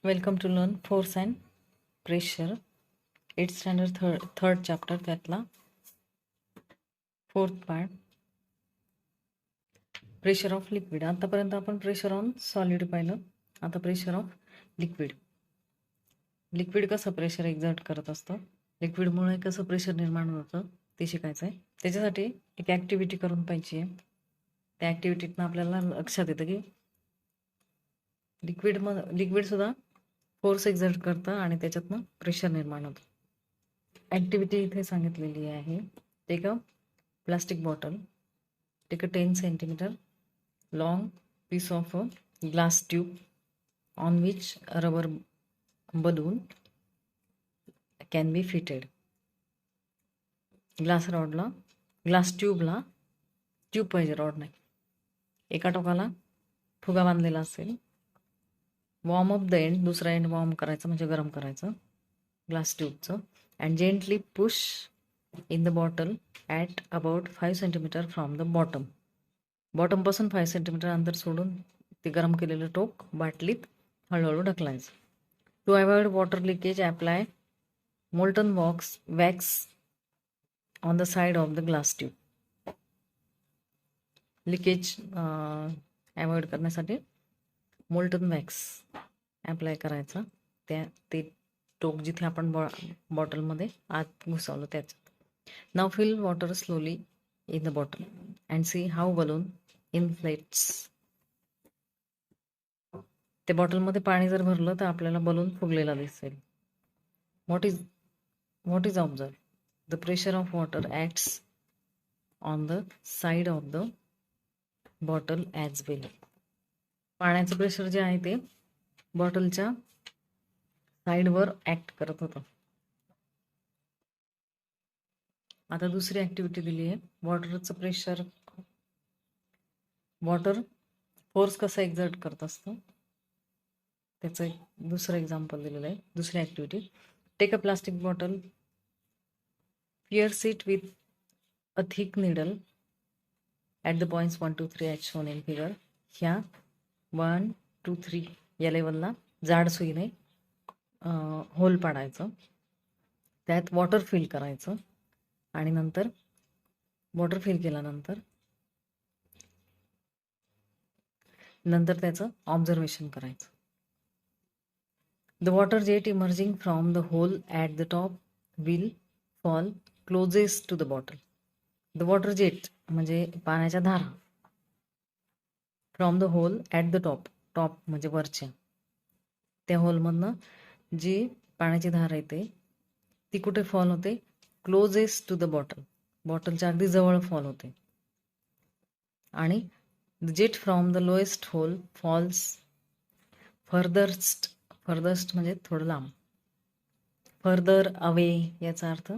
Welcome to learn force and pressure 8th standard third chapter त्यातला 4th part pressure of liquid. आतापर्यंत आपण pressure on solid पाहिलं. आता pressure of liquid. Liquid कसं pressure exert करत असतं, लिक्विडमुळे कसं प्रेशर निर्माण होतं ते शिकायचं आहे. त्याच्यासाठी एक ॲक्टिव्हिटी करून पाहिजे आहे. त्या ॲक्टिव्हिटीतनं आपल्याला लक्षात येतं की लिक्विडसुद्धा फोर्स एक्झर्ट करतं आणि त्याच्यातनं प्रेशर निर्माण होतं. ॲक्टिव्हिटी इथे सांगितलेली आहे. Take a plastic bottle, take a 10 centimeter long piece of a glass tube on which a rubber balloon can be fitted. Glass ट्यूबला ट्यूब पाहिजे, रॉड नाही. एका टोकाला फुगा बांधलेला असेल. वॉर्म अप द एंड, दुसरा एंड वॉर्म करायचं म्हणजे गरम करायचं ग्लास ट्यूबचं. And gently push in the bottle at about 5 centimeter from the bottom. बॉटमपासून 5 centimeter अंतर सोडून ते गरम केलेलं टोक बाटलीत हळूहळू ढकलायचं. To avoid water leakage apply molten wax on the side of the glass tube. Leakage avoid करण्यासाठी मोल्टन वॅक्स ॲप्लाय करायचा ते टोक जिथे आपण बॉटलमध्ये आत घुसवलं त्याच्यात. Now fill water slowly in the bottle and see how balloon inflates. ते बॉटलमध्ये पाणी जर भरलं तर आपल्याला बलून फुगलेला दिसेल. What is observed? The pressure of water acts on the side of the bottle as well. पाण्याचं प्रेशर जे आहे ते बॉटलच्या साईडवर ॲक्ट करत होतं. आता दुसरी ॲक्टिव्हिटी दिली आहे. वॉटरचं प्रेशर, वॉटर फोर्स कसा एक्झर्ट करत असतं त्याचं एक दुसरं एक्झाम्पल दिलेलं आहे. दुसरी activity, take a plastic bottle, pierce it with a thick needle at the points 1, 2, 3 as shown in figure. ह्या 1, 2, 3 या लेवलला जाड सुईने होल पाडायचं, त्यात वॉटर फिल करायचं आणि नंतर वॉटर फिल केल्यानंतर त्याचं ऑब्झर्वेशन करायचं. The water jet emerging from the hole at the top will fall closest to the bottle. The water jet म्हणजे पाण्याच्या धारा, from the hole at the top म्हणजे वरच्या, त्या होलमधनं जी पाण्याची धार येते ती कुठे फॉल होते? क्लोजेस्ट टू द बॉटल, बॉटलच्या अगदी जवळ फॉल होते. आणि the jet from the lowest hole falls furthest म्हणजे थोडं लांब. फर्दर अवे याचा अर्थ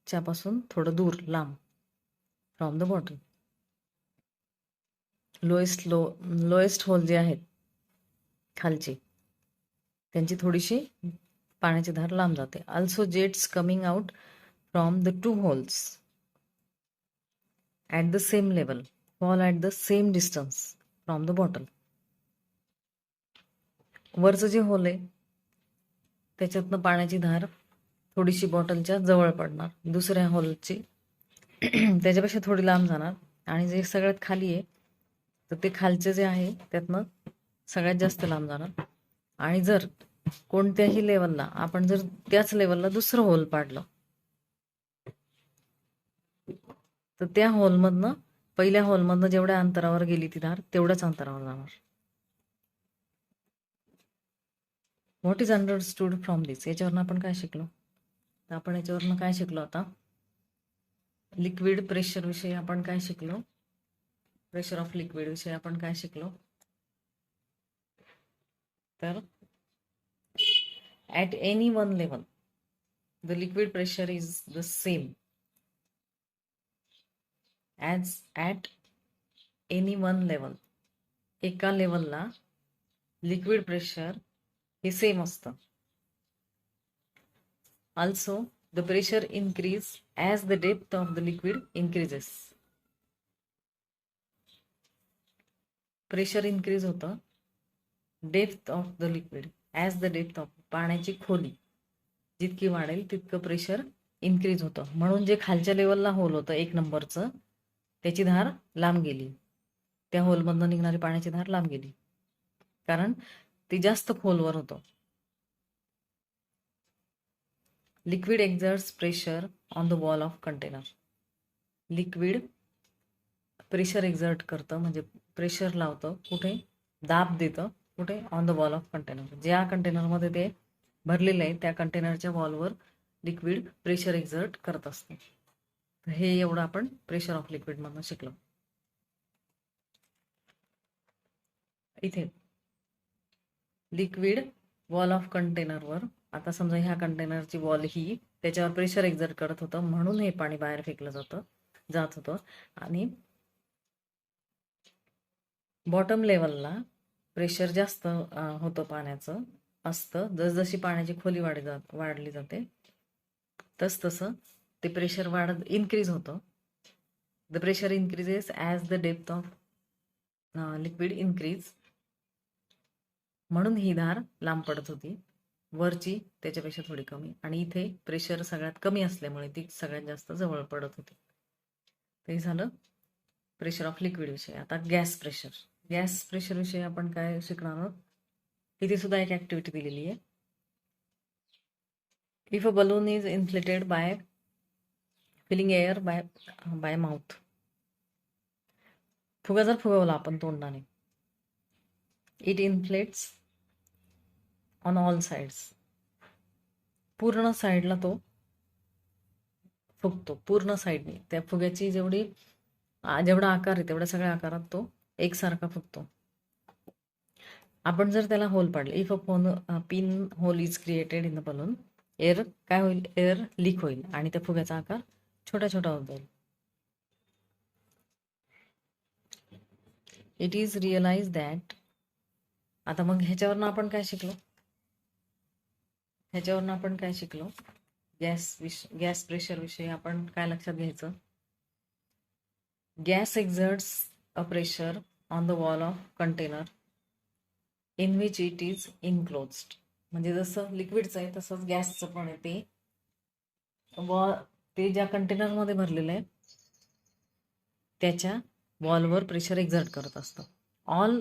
च्यापासून थोडं दूर, लांब, from the bottle. Lowest hole जे आहेत खालची, त्यांची थोडीशी पाण्याची धार लांब जाते. ऑल्सो जेट्स coming out from the 2 holes at the same level fall at the same distance from the bottle. वरचं जे होल आहे त्याच्यातनं पाण्याची धार थोडीशी बॉटलच्या जवळ पडणार, दुसऱ्या होलची त्याच्यापेक्षा थोडी लांब जाणार, आणि जे सगळ्यात खाली आहे तर ते खालचे जे आहे त्यातनं सगळ्यात जास्त लांब जाणार. आणि जर कोणत्याही लेवलला आपण जर त्याच लेवलला दुसरं होल पाडलं तर त्या होलमधनं, पहिल्या होलमधनं जेवढ्या अंतरावर गेली ती धार तेवढ्याच अंतरावर जाणार. व्हॉट इज अंडरस्टूड फ्रॉम दिस? याच्यावरनं आपण काय शिकलो? तर आपण याच्यावरनं काय शिकलो? आता लिक्विड प्रेशर विषयी आपण काय शिकलो? प्रेशर ऑफ लिक्विड विषयी आपण काय शिकलो? तर at any one level the liquid pressure is the same as at any one level. एका लेवलला लिक्विड प्रेशर हे सेम असतं. Also the pressure increase as the depth of the liquid increases. Pressure increase होतं depth of the liquid as the depth of, पाण्याची खोली जितकी वाढेल तितकं प्रेशर इन्क्रीज होतं. म्हणून जे खालच्या लेवलला होल होतं 1 नंबरचं, त्याची धार लांब गेली. त्या होलमधनं निघणारी पाण्याची धार लांब गेली, कारण ती जास्त खोलवर होतं. Liquid एक्झर्ट्स pressure on the wall of container. Liquid pressure exert करतं, म्हणजे प्रेशर लावतं कुठे, दाब देतं कुठे, on the wall of container. ज्या कंटेनरमध्ये ते भरलेलं आहे त्या कंटेनरच्या वॉलवर लिक्विड प्रेशर एक्झर्ट करत असतं. हे एवढं आपण प्रेशर ऑफ लिक्विडमधनं शिकलो. इथे लिक्विड वॉल ऑफ कंटेनरवर, आता समजा ह्या कंटेनरची वॉल ही त्याच्यावर प्रेशर एक्झर्ट करत होतं, म्हणून हे पाणी बाहेर फेकलं जात होतं. आणि बॉटम लेवलला प्रेशर जास्त होतं पाण्याचं असतं. जसजशी पाण्याची खोली वाढली जाते तसं ते प्रेशर इन्क्रीज होतं. The pressure increases as the depth of liquid increase. म्हणून ही धार लांब पडत होती, वरची त्याच्यापेक्षा थोडी कमी, आणि इथे प्रेशर सगळ्यात कमी असल्यामुळे ती सगळ्यात जास्त जवळ पडत होती. ते झालं प्रेशर ऑफ लिक्विड विषय. आता गॅस प्रेशर विषयी आपण काय शिकणार आहोत. इथे सुद्धा एक ऍक्टिव्हिटी दिलेली आहे. If a balloon is inflated bye feeling air bye mouth. फुगा जर फुगवला आपण तोंडाने, it inflates on all sides. पूर्ण साईडला तो फुगतो, पूर्ण साईडने. त्या फुग्याची जेवढा आकार आहे तेवढ्या सगळ्या आकारात तो एकसारखा फुगतो. आपण जर त्याला होल पाडले, if a pin hole is created in the balloon, air काय होईल, एअर लीक होईल आणि त्या फुग्याचा आकार छोटा छोटा होत जाईल. It is realize that. आता मग ह्याच्यावरनं आपण काय शिकलो, गॅस प्रेशर विषयी आपण काय लक्षात घ्यायचं. Gas एक्झर्ट्स a pressure on the wall of container in which it is enclosed. म्हणजे जसं लिक्विडचं आहे तसंच गॅसचं पण आहे. ते ज्या कंटेनरमध्ये भरलेलं आहे त्याच्या वॉलवर प्रेशर एक्झर्ट करत असतं. All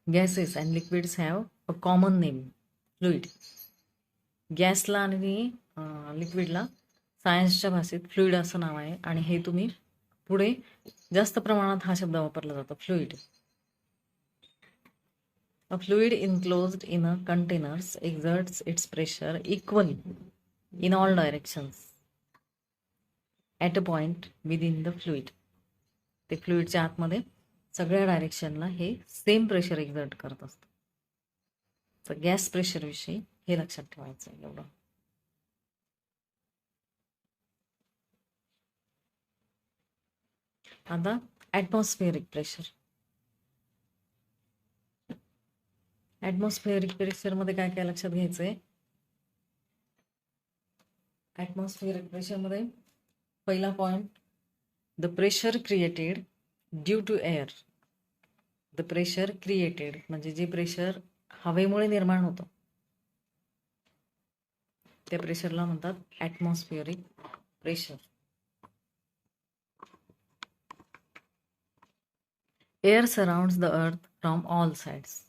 gases and liquids have a common name, fluid. गॅसला आणि लिक्विडला सायन्सच्या भाषेत फ्लुइड असं नाव आहे, आणि हे तुम्ही पुढे जास्त प्रमाणात हा शब्द वापरला जातो, fluid. A fluid enclosed in a container exerts its pressure equally in all directions at a point within the fluid. ते फ्लुइडच्या आतमध्ये सगळ्या डायरेक्शनला हे सेम प्रेशर एक्झर्ट करत असतं. तर गॅस प्रेशर विषयी हे लक्षात ठेवायचं आहे एवढं. आता ॲटमॉस्फिअरिक प्रेशर. ॲटमॉस्फिअरिक प्रेशरमध्ये काय काय लक्षात घ्यायचंय. ॲटमॉस्फिअरिक प्रेशरमध्ये पहिला point, the pressure created due to air. The pressure created म्हणजे जे प्रेशर हवेमुळे निर्माण होतं त्या प्रेशरला म्हणतात atmospheric pressure. Air surrounds the earth from all sides.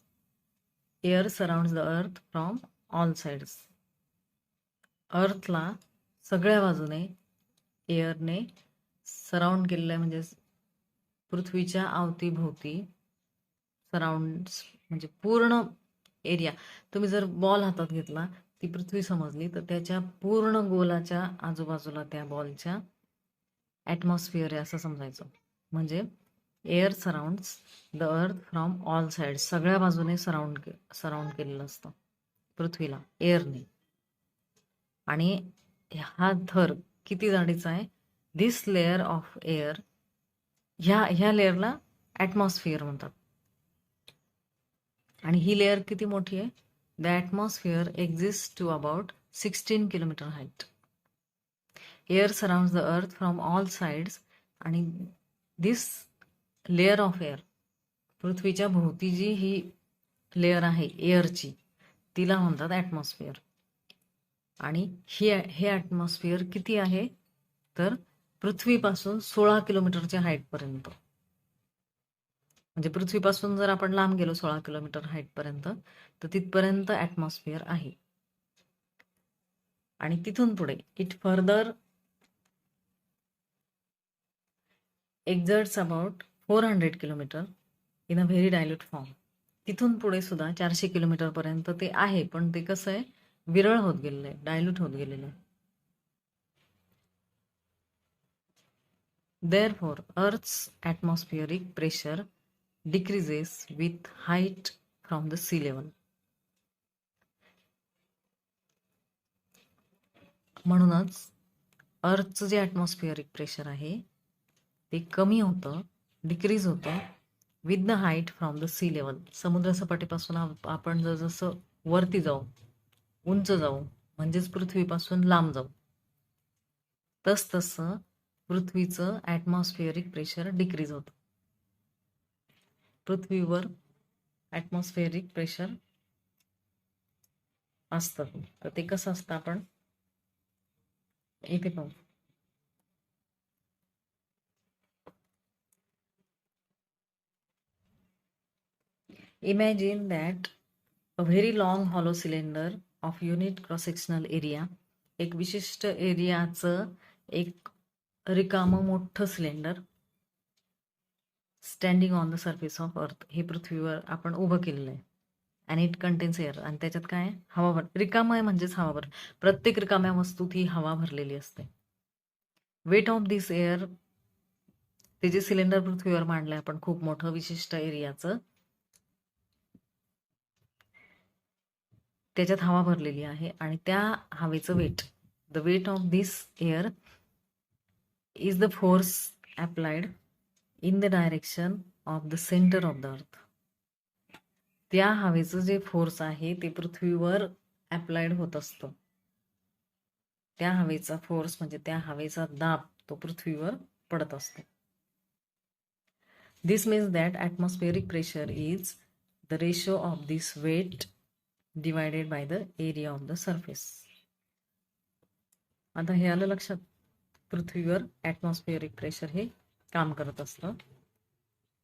Air surrounds the earth from all sides. अर्थला सगळ्या बाजूने एअरने सराउंड केलेलं आहे, म्हणजे पृथ्वीच्या अवतीभोवती. सराउंड्स म्हणजे पूर्ण एरिया. तुम्ही जर बॉल हातात घेतला, ती पृथ्वी समजली, तर त्याच्या पूर्ण गोलाच्या आजूबाजूला त्या बॉलच्या ॲटमॉस्फिअर आहे असं समजायचं. म्हणजे air surrounds the earth from all sides. सगळ्या बाजूने सराउंड केलेलं असतं पृथ्वीला एअरने. आणि हा थर किती जाडीचा आहे, धिस लेअर ऑफ एअर, ह्या लेअरला ॲटमॉस्फिअर म्हणतात. आणि ही लेअर किती मोठी आहे, the atmosphere exist to about 16 kilometre height. Air surrounds the earth from all sides. आणि दिस लेअर ऑफ एअर, पृथ्वीच्या भोवती जी ही लेअर आहे एअरची, तिला म्हणतात ॲटमॉस्फिअर. आणि हे ॲटमॉस्फिअर किती आहे तर पृथ्वीपासून 16 किलोमीटरच्या हाईटपर्यंत. म्हणजे पृथ्वीपासून जर आपण लांब गेलो 16 किलोमीटर हाईटपर्यंत तर तिथपर्यंत ॲटमॉस्फिअर आहे. आणि तिथून पुढे it further एक्झर्ट्स about 400 kilometre in a very dilute form. तिथून पुढे सुद्धा 400 किलोमीटरपर्यंत ते आहे, पण ते कसं आहे, विरळ होत गेलेलं आहे, डायल्यूट होत गेलेलं आहे. Therefore, Earth's atmospheric pressure decreases with height from the sea level. म्हणूनच अर्थचं जे ॲटमॉस्फिअरिक प्रेशर आहे ते कमी होतं, डिक्रीज होतं with the height from the sea level. समुद्रसपाटीपासून आपण जसं वरती जाऊ, उंच जाऊ, म्हणजेच पृथ्वीपासून लांब जाऊ, तसं पृथ्वीचं ॲटमॉस्फिअरिक प्रेशर डिक्रीज होतं. पृथ्वीवर ॲटमॉस्फिअरिक प्रेशर असतं, तर ते कसं असतं आपण इथे पाहू. Imagine that a very long hollow cylinder of unit cross-sectional area, एक विशिष्ट एरियाचं एक रिकामं मोठं cylinder standing on the surface of earth, हे पृथ्वीवर आपण उभं केलेलं आहे. अँड इट कंटेन्स एअर, आणि त्याच्यात काय हवा भर, रिकामं आहे म्हणजेच हवा भर, प्रत्येक रिकाम्या वस्तूत ही हवा भरलेली असते. वेट ऑफ दिस एअर, ते जे सिलेंडर पृथ्वीवर मांडलंय आपण खूप मोठं विशिष्ट एरियाचं, त्याच्यात हवा भरलेली आहे, आणि त्या हवेचं weight, the weight of this air is the force applied in the direction of the centre of the earth. त्या हवेचं जे फोर्स आहे ते पृथ्वीवर अप्लाइड होत असतं. त्या हवेचा फोर्स म्हणजे त्या हवेचा दाब तो पृथ्वीवर पडत असतो. This means that atmospheric pressure is the ratio of this weight divided by the area of the surface. आता हे आलं लक्षात, पृथ्वीवर ॲटमॉस्फिअरिक प्रेशर हे काम करत असतं.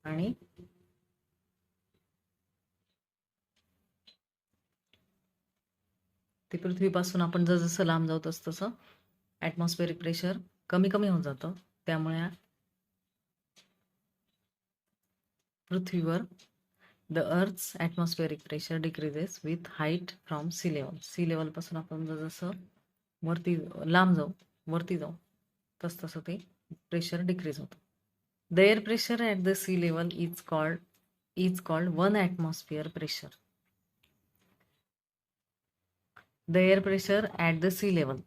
आणि ते पृथ्वीपासून आपण जसं लांब जाऊ तसं ॲटमॉस्फिअरिक प्रेशर कमी कमी होत जातं. त्यामुळे पृथ्वीवर the earth's atmospheric pressure decreases with height from sea level. Sea लेवलपासून आपण जसं वरती लांब जाऊ, वरती जाऊ, तसं ते प्रेशर डिक्रीज होतं. The air pressure at the sea level is called 1 atmosphere pressure. The air pressure at the sea level,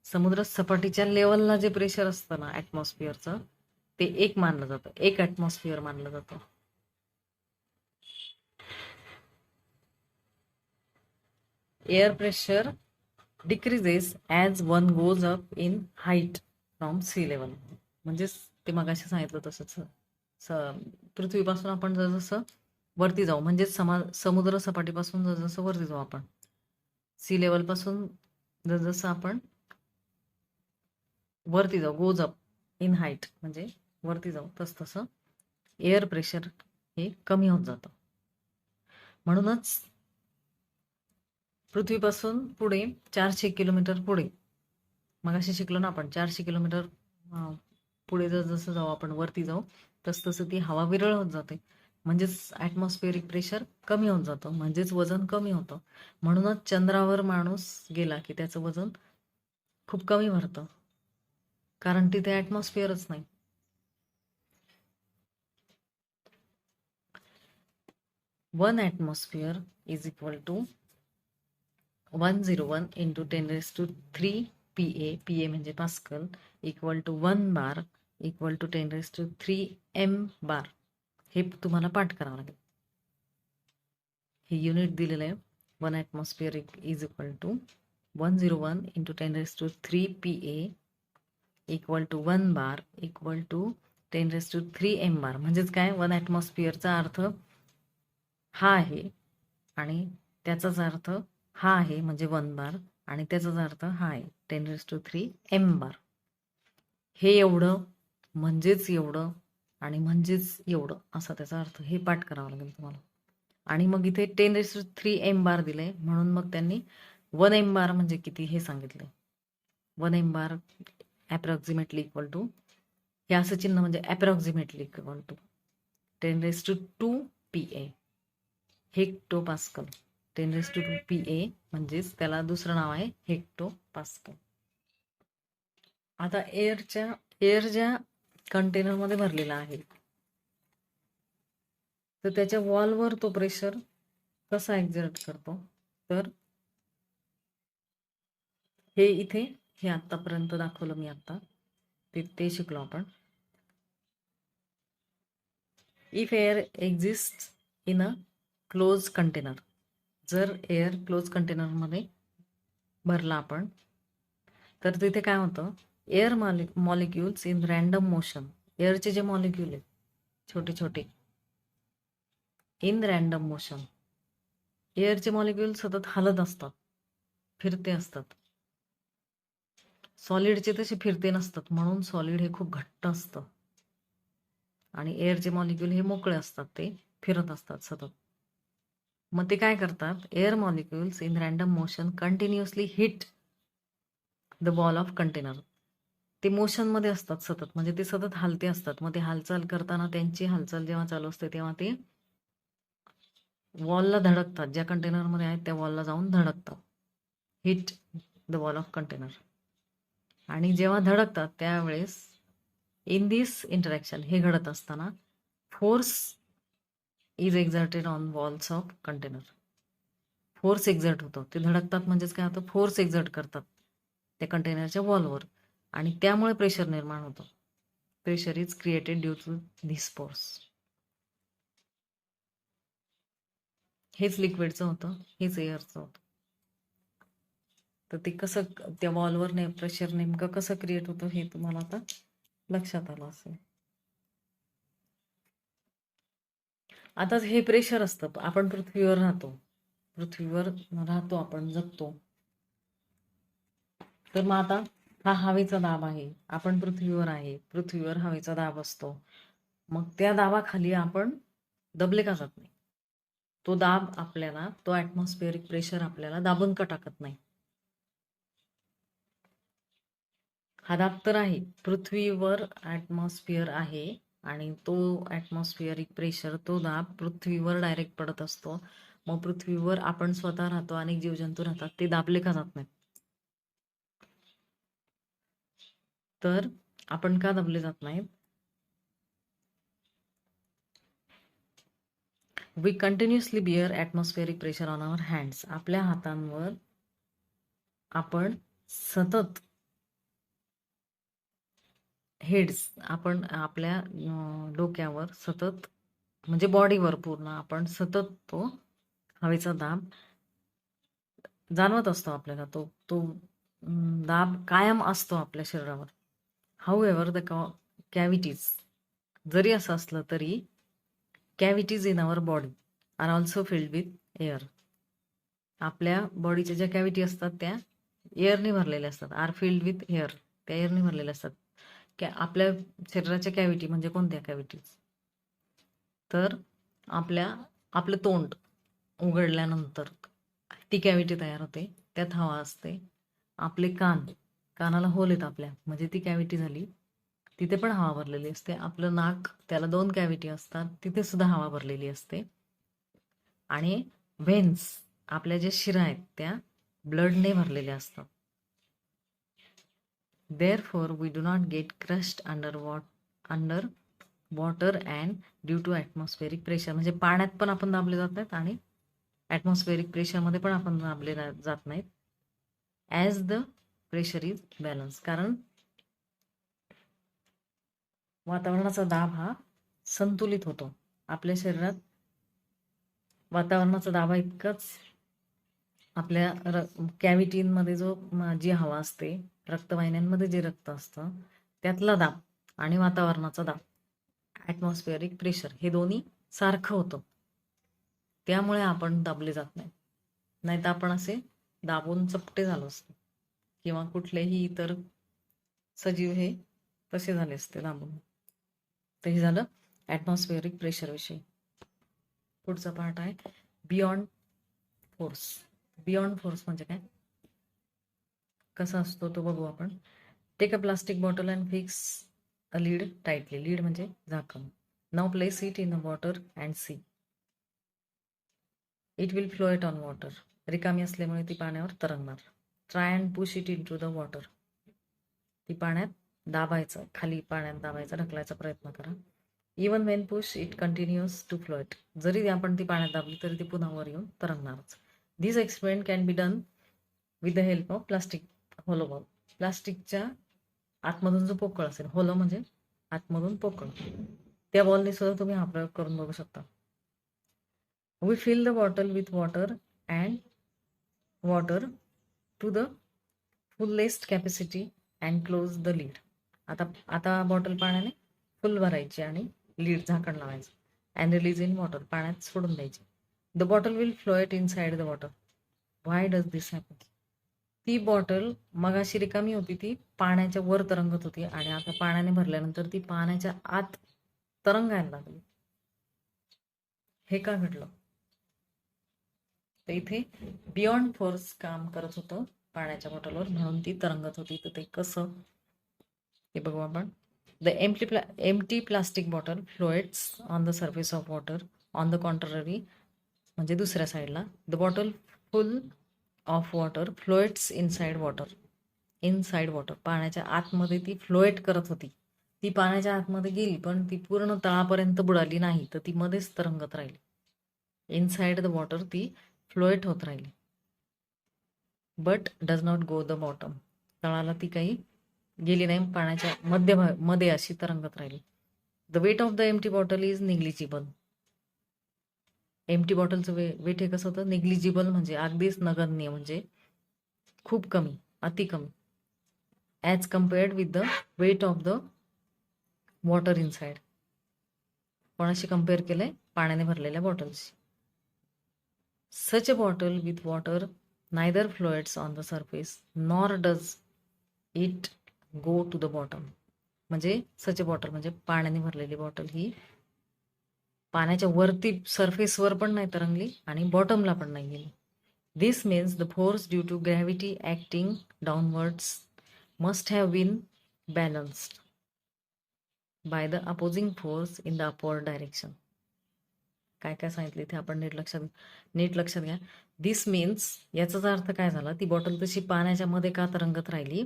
समुद्र सपाटीच्या लेवलला जे प्रेशर असतं ना ॲटमॉस्फिअरचं, ते 1 मानलं जातं, 1 ॲटमॉस्फिअर मानलं जातं. Air pressure decreases as one goes up in height from sea level. म्हणजेच ते मगाशी सांगितलं तसंच, पृथ्वीपासून आपण जसं वरती जाऊ, म्हणजेच समुद्र सपाटीपासून जसं वरती जाऊ आपण, सी लेवलपासून जसं आपण वरती जाऊ, गोज अप इन हाईट म्हणजे वरती जाऊ, तसं एअर प्रेशर हे कमी होत जातं. म्हणूनच पृथ्वीपासून पुढे 400 किलोमीटर पुढे, मगाशी शिकलो ना आपण, 400 किलोमीटर पुढे जसं जाऊ आपण, वरती जाऊ, तसं ती हवा विरळ होत जाते. म्हणजेच ॲटमॉस्फिअरिक प्रेशर कमी होत जातं, म्हणजेच वजन कमी होतं. म्हणूनच चंद्रावर माणूस गेला की त्याचं वजन खूप कमी भरतं, कारण तिथे ॲटमॉस्फिअरच नाही. One atmosphere is equal to 101 into 10⁻³ PA, PA म्हणजे pascal, equal to 1 bar equal to 10⁻³ M bar. हे तुम्हाला पाठ करावं लागेल. हे युनिट दिलेलं आहे. 1 atmosphere is equal to 101 into 10⁻³ PA equal to 1 bar equal to 10⁻³ M bar. म्हणजेच काय, 1 ॲटमॉस्फिअरचा अर्थ हा आहे आणि त्याचाच अर्थ हा आहे म्हणजे 1 बार आणि त्याचाच अर्थ हा आहे 10⁻³ m बार. हे एवढं म्हणजेच एवढं आणि म्हणजेच एवढं असा त्याचा अर्थ. हे पाठ करावं लागेल तुम्हाला. आणि मग इथे 10⁻³ m बार दिलंय म्हणून मग त्यांनी 1 m बार म्हणजे किती हे सांगितलंय. 1 m bar approximately equal to, हे असं चिन्ह म्हणजे approximately equal to 10⁻² PA hectopascal. 10⁻² PA म्हणजेच त्याला दुसरं नाव आहे हेक्टोपास्कल. आता एअर ज्या कंटेनरमध्ये भरलेला आहे तर त्याच्या वॉलवर तो प्रेशर कसा एक्झर्ट करतो, तर हे इथे हे आतापर्यंत दाखवलं मी आता ते शिकलो आपण. If air exist in a close container, जर एअर क्लोज कंटेनरमध्ये भरला आपण तर तिथे काय होतं, air molecules in random motion, एअरचे जे मॉलिक्यूल आहेत छोटे छोटे इन रॅन्डम मोशन, एअरचे मॉलिक्यूल सतत हलत असतात, फिरते असतात. सॉलिडचे तसे फिरते नसतात म्हणून सॉलिड हे खूप घट्ट असतं आणि एअरचे मॉलिक्यूल हे मोकळे असतात, ते फिरत असतात सतत. मग ते काय करतात, air molecules in random motion continuously hit the wall of container. ते मोशनमध्ये असतात सतत, म्हणजे ते सतत हालते असतात. मग ते हालचाल करताना त्यांची हालचाल जेव्हा चालू असते तेव्हा ते वॉलला धडकतात, ज्या कंटेनरमध्ये आहेत त्या वॉलला जाऊन धडकतात, hit the wall of container. आणि जेव्हा धडकतात त्यावेळेस इन दिस इंटरॅक्शन, हे घडत असताना force is exerted on walls of container. Force exert होतो, ते धडकतात म्हणजेच काय होतं, फोर्स एक्झर्ट करतात त्या कंटेनरच्या वॉलवर आणि त्यामुळे प्रेशर निर्माण होतं. Pressure is created due to this force. हेच लिक्विडचं होतं, हेच एअरचं होतं. तर ते कसं त्या वॉलवर प्रेशर नेमकं कसं क्रिएट होतं हे तुम्हाला आता लक्षात आलं असेल. आता हे प्रेशर असतं, आपण पृथ्वीवर राहतो आपण, जगतो. तर मग आता हा हवेचा दाब आहे, आपण पृथ्वीवर आहे, पृथ्वीवर हवेचा दाब असतो. मग त्या दाबाखाली आपण दबले का जात नाही, तो दाब आपल्याला, तो ऍटमॉस्फिअरिक प्रेशर आपल्याला दाबून का टाकत नाही. हा दाब तर आहे, पृथ्वीवर ऍटमॉस्फिअर आहे आणि तो ऍटमॉस्फिअरिक प्रेशर, तो दाब पृथ्वीवर डायरेक्ट पडत असतो. मग पृथ्वीवर आपण स्वतः राहतो, अनेक जीवजंतू राहतात, ते दाबले का जात नाहीत, तर आपण का दाबले जात नाहीत. We continuously bear atmospheric pressure on our hands. आपल्या हातांवर आपण सतत हेड्स, आपण आपल्या डोक्यावर सतत, म्हणजे बॉडीवर पूर्ण आपण सतत तो हवेचा दाब जाणवत असतो. आपल्याला तो तो दाब कायम असतो आपल्या शरीरावर. हाऊएव्हर द कॅव्हिटीज, जरी असं असलं तरी cavities in our body are also filled with air. आपल्या बॉडीच्या ज्या कॅव्हिटी असतात त्या एअरने भरलेल्या असतात, आर फिल्ड विथ एअर, त्या एअरने भरलेल्या असतात. आपल्या शरीराच्या कॅव्हिटी म्हणजे कोणत्या कॅव्हिटीज, तर आपलं तोंड उघडल्यानंतर ती कॅव्हिटी तयार होते, त्यात हवा असते. आपले कानाला होल आहेत आपल्या, म्हणजे ती कॅव्हिटी झाली, तिथे पण हवा भरलेली असते. आपलं नाक, त्याला 2 कॅव्हिटी असतात, तिथे सुद्धा हवा भरलेली असते. आणि व्हेन्स, आपल्या ज्या शिरा आहेत त्या ब्लडने भरलेल्या असतात. Therefore, we do not get crushed under water and due to atmospheric pressure. म्हणजे पाण्यात पण आपण दाबले जात नाहीत आणि ॲटमॉस्फेरिक प्रेशरमध्ये पण आपण दाबले जात नाहीत. As the pressure is balance, कारण वातावरणाचा दाब हा संतुलित होतो. आपल्या शरीरात वातावरणाचा दाबा इतकाच आपल्या कॅव्हिटीमध्ये जी हवा असते, रक्तवाहिन्यांमध्ये जे रक्त असतं त्यातला दाब आणि वातावरणाचा दाब, ॲटमॉस्फिअरिक प्रेशर, हे दोन्ही सारखं होतं. त्यामुळे आपण दाबले जात नाही, नाहीतर आपण असे दाबून चपटे झालं असतं, किंवा कुठलेही इतर सजीव हे तसे झाले असते दाबून. तर हे झालं ॲटमॉस्फेरिक प्रेशर विषयी. पुढचा पार्ट आहे बियॉन्ड फोर्स. बियॉन्ड फोर्स म्हणजे काय, कसा असतो तो बघू आपण. Take a plastic bottle and fix a lid tightly. Lid म्हणजे झाकण. Now place it in a water and see. It will float on water. रिकामी असल्यामुळे ती पाण्यावर तरंगणार. Try and push it in to the water. ती पाण्यात दाबायचं, खाली पाण्यात दाबायचं, ढकलायचा प्रयत्न करा. Even when push it continuous to float. जरी आपण ती पाण्यात दाबली तरी ती पुन्हा वर येऊन तरंगणारच. This experiment can be done with the help of plastic hollow ball. प्लास्टिकच्या आतमधून जो पोकळ असेल, होलो म्हणजे आतमधून पोकळ, त्या बॉलने सुद्धा तुम्ही हा प्रयोग करून बघू शकता. We fill the bottle with water and water to the fullest capacity and close the lid. आता बॉटल पाण्याने फुल भरायची आणि लीड झाकण लावायचं. And release in water. पाण्यात सोडून द्यायची. The bottle will float inside the water. Why does this happen. ती बॉटल मगाशी रिकामी होती, ती पाण्याच्या वर तरंगत होती, आणि आता पाण्याने भरल्यानंतर ती पाण्याच्या आत तरंगायला लागली. हे का घडलं. तर इथे बियॉन्ड फोर्स काम करत होतं पाण्याच्या बॉटलवर, म्हणून ती तरंगत होती. तर ते कसं ते बघू आपण. The empty plastic bottle floats on the surface of water. On the contrary म्हणजे दुसऱ्या साईडला, the bottle full of water floats inside water. Inside water. पाण्याच्या आतमध्ये ती फ्लोएट करत होती. ती पाण्याच्या आतमध्ये गेली, पण ती पूर्ण तळापर्यंत बुडाली नाही, तर ती मध्येच तरंगत राहिली. इनसाइड द वॉटर ती फ्लोएट होत राहिली. But does not go the bottom. तळाला ती काही गेली नाही, पाण्याच्या मध्ये अशी तरंगत राहिली. The weight of the empty bottle is negligible. Empty बॉटलचं वेट हे कसं होतं, निग्लिजिबल म्हणजे अगदीच नगण्य, म्हणजे खूप कमी, अति कमी. As compared with the weight of the water inside. कोणाशी कम्पेअर केलंय, पाण्याने भरलेल्या बॉटलशी. Such a bottle with water neither floats on the surface nor does it go to the bottom. म्हणजे सच अ बॉटल म्हणजे पाण्याने भरलेली बॉटल ही पाण्याच्या वरती सरफेसवर पण नाही तरंगली आणि बॉटमला पण नाही गेली. This means the force due to gravity acting downwards must have been balanced by the opposing force in the upward direction. काय काय सांगितले ते आपण नीट लक्षात घ्या. दिस मीन्स याचाच अर्थ काय झाला, ती बॉटल तशी पाण्याच्या मध्ये का तरंगत राहिली.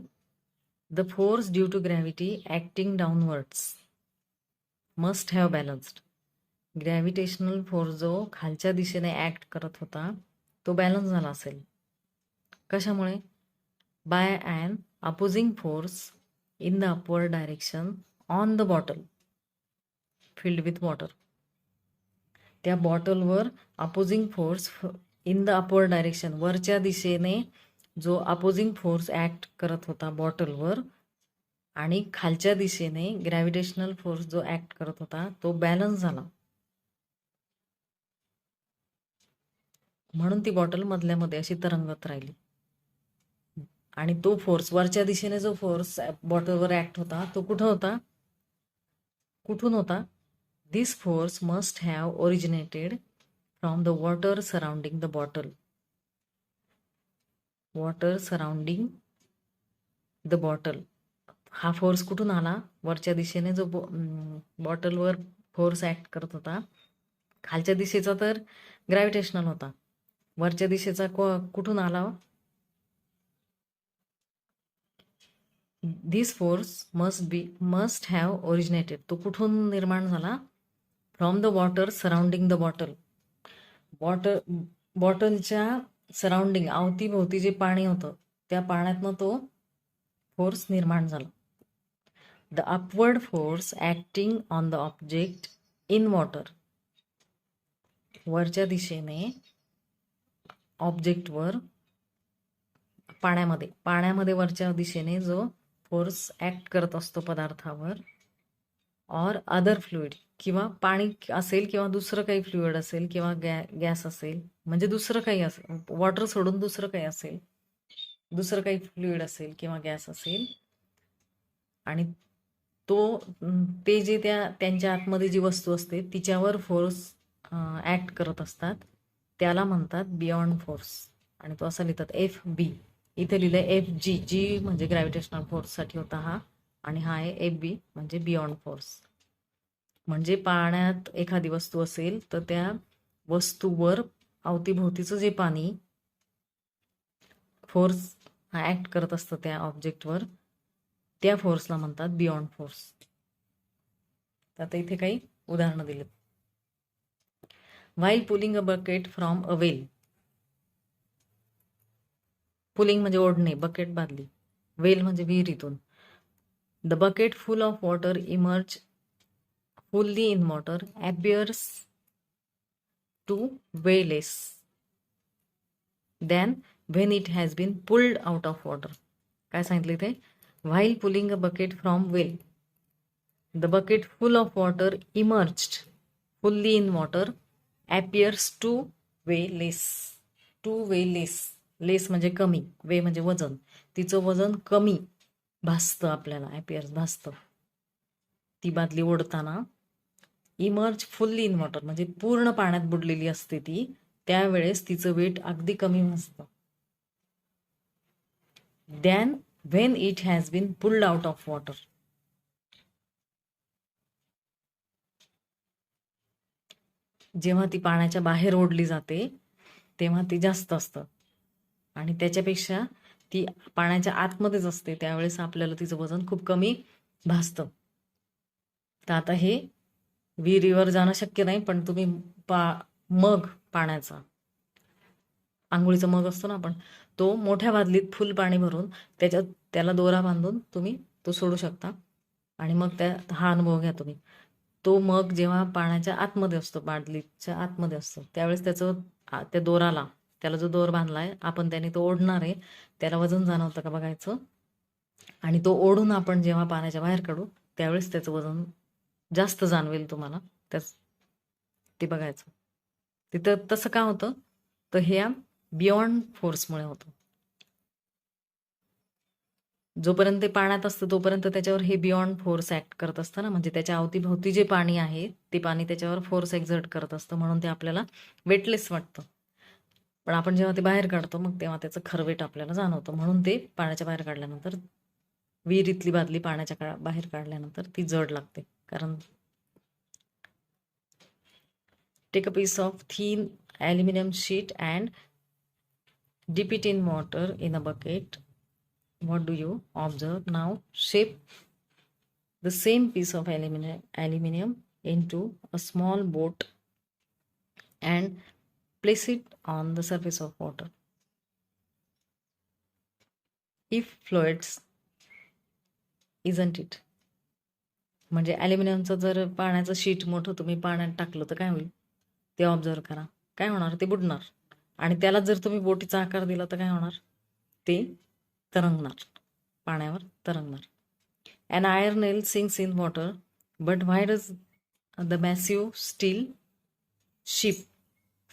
The force due to gravity acting downwards must have balanced. Gravitational force जो खालच्या दिशेने ॲक्ट करत होता तो बॅलन्स झाला असेल. कशामुळे. By an opposing force in the upward direction on the bottle filled with water. त्या बॉटलवर opposing force in the upward direction, वरच्या दिशेने जो अपोजिंग फोर्स ॲक्ट करत होता बॉटलवर, आणि खालच्या दिशेने ग्रॅव्हिटेशनल फोर्स जो ॲक्ट करत होता तो बॅलन्स झाला, म्हणून ती बॉटल मधल्यामध्ये अशी तरंगत राहिली. आणि तो फोर्स, वरच्या दिशेने जो फोर्स बॉटलवर ॲक्ट होता तो कुठून होता. This force must have originated from the water surrounding the bottle. Water surrounding the bottle. हा फोर्स कुठून आला. वरच्या दिशेने जो बॉटलवर फोर्स ॲक्ट करत होता, खालच्या दिशेचा तर ग्रॅव्हिटेशनल होता, वरच्या दिशेचा कुठून आला. This force must have originated. तो कुठून निर्माण झाला. From the water surrounding the bottle. बॉटलच्या सराउंडिंग, अवतीभोवती जे पाणी होतं त्या पाण्यातनं तो फोर्स निर्माण झाला. The upward force acting on the object in water. वरच्या दिशेने ऑब्जेक्टवर, पाण्यामध्ये वरच्या दिशेने जो फोर्स ॲक्ट करत असतो पदार्थावर, ऑर अदर फ्लुइड, किंवा पाणी असेल किंवा दुसरं काही फ्लुइड असेल किंवा गॅस असेल, म्हणजे दुसरं काही असेल, वॉटर सोडून दुसरं काही असेल, दुसरं काही फ्लुइड असेल किंवा गॅस असेल, आणि तो ते जे त्यांच्या आतमध्ये जी वस्तू असते तिच्यावर फोर्स ॲक्ट करत असतात, त्याला म्हणतात बियॉन्ड फोर्स. आणि तो असा लिहितात FB. इथे लिहिलं FG. जी म्हणजे ग्रॅव्हिटेशनल फोर्ससाठी होता हा, आणि हा आहे FB म्हणजे बियॉन्ड फोर्स. म्हणजे पाण्यात एखादी वस्तू असेल तर त्या वस्तूवर अवतीभोवतीचं जे पाणी फोर्स ॲक्ट करत असतं त्या ऑब्जेक्टवर, त्या फोर्सला म्हणतात बियॉन्ड फोर्स. तर आता इथे काही उदाहरणं दिलीत. While pulling a bucket from a well. Pulling म्हणजे ओढणे, बकेट बादली, वेल म्हणजे विहिरीतून. The bucket full of water emerge fully in water appears to weigh less than when it has been pulled out of water. काय सांगितले ते? While pulling a bucket from well, the bucket full of water immersed fully in water appears to weigh less. To weigh less. Less म्हणजे कमी, weigh म्हणजे वजन. तिचं वजन कमी भासतं आपल्याला, appears भासतं. ती बादली ओढताना इमर्ज फुल्ली इन वॉटर म्हणजे पूर्ण पाण्यात बुडलेली असते ती, त्यावेळेस तिचं वेट अगदी कमी असतं. Than when it has been pulled out of water. जेव्हा ती पाण्याच्या बाहेर ओढली जाते तेव्हा ती जास्त असतं, आणि त्याच्यापेक्षा ती पाण्याच्या आतमध्येच असते त्यावेळेस आपल्याला तिचं वजन खूप कमी भासतं. तर आता हे विहिरीवर जाणं शक्य नाही, पण तुम्ही मग पाण्याचा, आंघोळीचा मग असतो ना आपण, तो मोठ्या बादलीत फुल पाणी भरून त्याला दोरा बांधून तुम्ही तो सोडू शकता, आणि मग हा अनुभव घ्या तुम्ही. तो मग जेव्हा पाण्याच्या आतमध्ये असतो, बादलीच्या आतमध्ये असतो, त्यावेळेस त्या दोराला, त्याला जो दोर बांधलाय आपण त्याने तो ओढणार आहे, त्याला वजन जाणवतं का बघायचं, आणि तो ओढून आपण जेव्हा पाण्याच्या बाहेर काढू त्यावेळेस त्याचं वजन जास्त जाणवेल तुम्हाला, ते बघायचं. तिथं तसं का होतं, तर ह्या बियॉन्ड फोर्समुळे होतं. जोपर्यंत ते पाण्यात असतं तोपर्यंत त्याच्यावर हे बियॉन्ड फोर्स ॲक्ट करत असतं ना, म्हणजे त्याच्या अवतीभोवती जे पाणी आहे ते पाणी त्याच्यावर फोर्स एक्झर्ट करत असतं, म्हणून ते आपल्याला वेटलेस वाटतं. पण आपण जेव्हा ते बाहेर काढतो मग तेव्हा त्याचं खरं वेट आपल्याला जाणवतं, म्हणून ते पाण्याच्या बाहेर काढल्यानंतर, विहिरीतली बादली पाण्याच्या बाहेर काढल्यानंतर ती जड लागते. कारण take a piece of thin aluminium sheet and dip it in water in a bucket. What do you observe? Now shape the same piece of aluminium into a small boat and place it on the surface of water. If fluids, isn't it? म्हणजे ॲल्युमिनियमचं जर पाण्याचं sheet मोठं तुम्ही पाण्यात टाकलं तर काय होईल ते ऑब्झर्व करा. काय होणार, ते बुडणार. आणि त्याला जर तुम्ही बोटीचा आकार दिला तर काय होणार, ते तरंगणार, पाण्यावर तरंगणार. An iron nail sinks in water, but why does the massive steel ship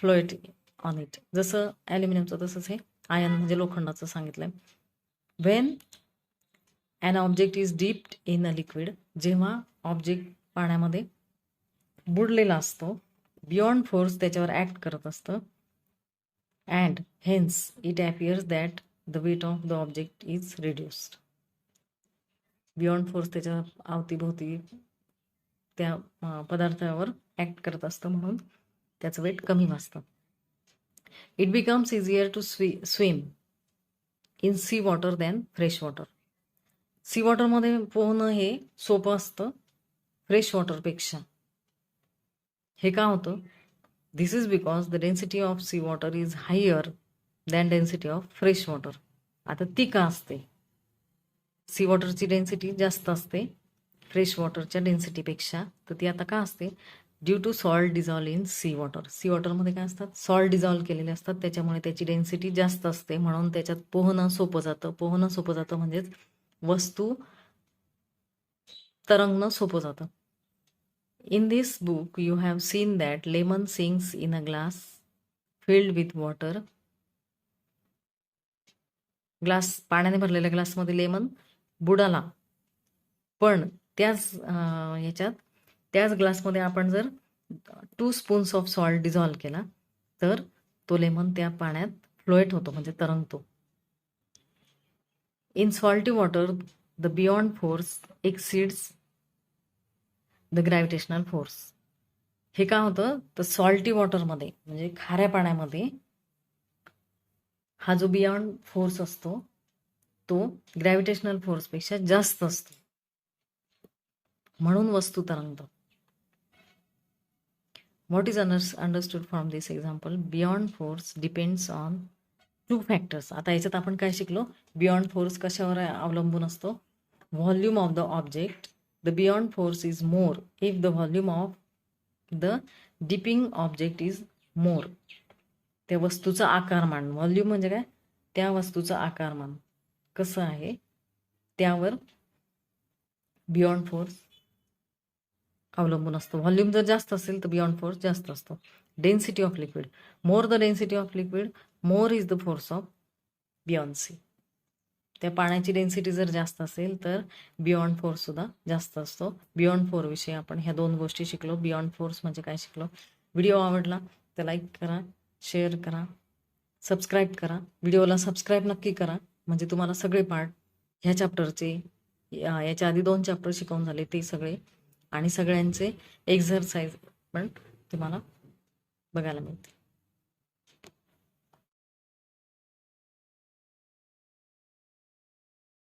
float on it? जसं ॲल्युमिनियमचं तसंच हे आयर्न म्हणजे लोखंडाचं सांगितलंय. When an object is dipped in a liquid, जेव्हा ऑब्जेक्ट पाण्यामध्ये बुडलेला असतो, बियॉन्ड फोर्स त्याच्यावर ॲक्ट करत असतं, and hence it appears that the weight of the object is reduced. Buoyant force त्याच्या अवतीभोवती त्या पदार्थावर ॲक्ट करत असतं, म्हणून त्याचं वेट कमी भासतं. It becomes easier to swim in sea water than fresh water. Sea वॉटरमध्ये पोहणं हे सोपं असतं फ्रेश वॉटरपेक्षा. हे का होतं? This is because the density of sea water is higher than density of fresh water. आता ती का असते? सी वॉटरची डेन्सिटी जास्त असते फ्रेश वॉटरच्या डेन्सिटीपेक्षा. तर ती आता का असते? Due to salt dissolve in sea water. Sea वॉटरमध्ये काय असतात, सॉल्ट डिझॉल्व केलेले असतात, त्याच्यामुळे त्याची डेन्सिटी जास्त असते, म्हणून त्याच्यात पोहणं सोपं जातं. पोहणं सोपं जातं म्हणजेच वस्तू तरंगणं सोपं जातं. In this book, you have seen that lemon sinks in a glass filled with water. Glass पाण्याने भरलेल्या ग्लासमध्ये लेमन बुडाला, पण त्याच ग्लासमध्ये आपण जर 2 स्पून्स ऑफ सॉल्ट डिझॉल्व केला तर तो लेमन त्या पाण्यात फ्लोएट होतो, म्हणजे तरंगतो. In salty water the buoyant force exceeds the gravitational force. हे काय होतं तर सॉल्टी वॉटरमध्ये म्हणजे खाऱ्या पाण्यामध्ये हा जो बियॉन्ड फोर्स असतो तो ग्रॅव्हिटेशनल फोर्सपेक्षा जास्त असतो, म्हणून वस्तू तरंगतात. What is understood from this example? Buoyant force depends on 2 factors. आता याच्यात आपण काय शिकलो? बियॉन्ड फोर्स कशावर अवलंबून असतो? Volume of the object. The buoyant force is more if the volume of the dipping object is more. त्या वस्तूचा आकारमान, व्हॉल्यूम म्हणजे काय? त्या वस्तूचा आकारमान कसं आहे त्यावर बियॉन्ड फोर्स अवलंबून असतो. व्हॉल्यूम जर जास्त असेल तर बियॉन्ड फोर्स जास्त असतो. Density of liquid, more the density of liquid more is the force of buoyancy. त्या पाण्याची डेन्सिटी जर जास्त असेल तर बियॉन्ड फोर्स सुद्धा जास्त असतो. बियॉन्ड फोर्स विषयी आपण ह्या 2 गोष्टी शिकलो. बियॉन्ड फोर्स म्हणजे काय शिकलो. व्हिडिओ आवडला तर लाईक करा, शेअर करा, सबस्क्राईब करा. व्हिडिओला सबस्क्राईब नक्की करा, म्हणजे तुम्हाला सगळे पार्ट ह्या चॅप्टरचे, याच्या आधी 2 चॅप्टर शिकवून झाले ते सगळे, आणि सगळ्यांचे एक्झरसाइज पण तुम्हाला बघायला मिळते.